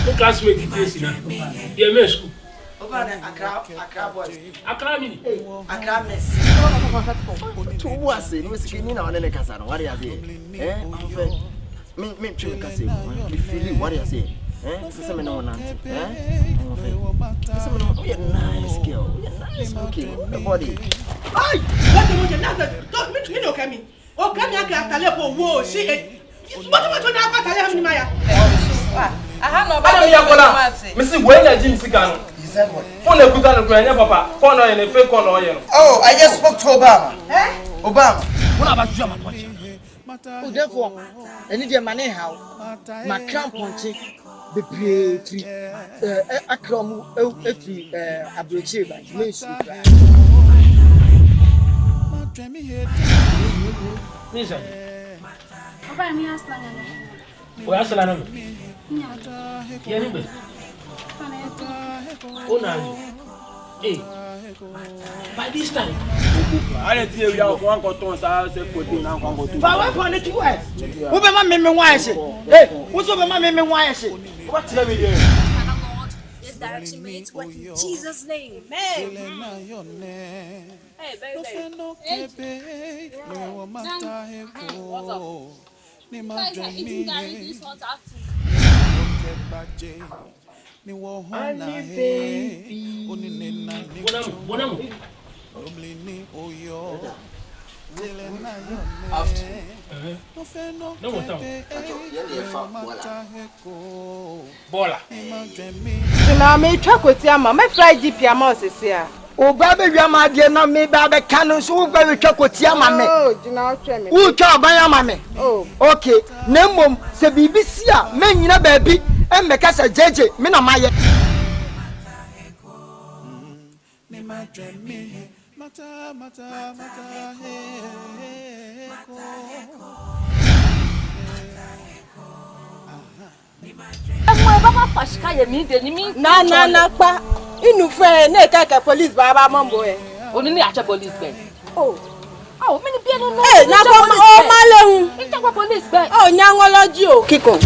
Who classmate it is now? Yeah, me school. Over there, Accra boys. Accra mini. Accra mess. To was it? We see Nina on the Casano. What are you saying? Me, children can say, if you what are you saying? Some no one answer. You're nice girl. You're nice looking. The body. Ay! What do you want? Don't meet me, okay? Oh, come here, Catalepo. Whoa, see it. What do you want to have in my I have no bad. Missy, when I Jim Sigan. Phone a good and papa. Phone and a fake on oil. Oh, I just spoke to Obama. Obama. What about you, my Oh, therefore, I need your money how my camp punching the beauty a crumb a bridge by Listen. Papa, I'm here. Where's the land? Oh, now. Hey. By this time. I didn't hear you have one cotton, so I said, put you now. But what on it was? Who be my memory? Why is it? Hey, who's over my memory? Why is it? What's the video? God, this direction means what in Jesus' name. Amen. Hey, baby. What's up? Guys are eating Gary this one after. Bola. Now me check with your mama. My fried GP mouse is here. Oh, baby, your my dear, no, me baby cannon, so very check with your mamma. Oh, do not tell me. Who talk by your mammy? Oh, okay. Name say BBC, men, you know, baby, and make us a JJ, me no my. Na pa inu fe na ka police baba mambo e oni ni ache police be oh me ni bi enu no na ko o ma lehun ni police be oh nyanwoloji o kikun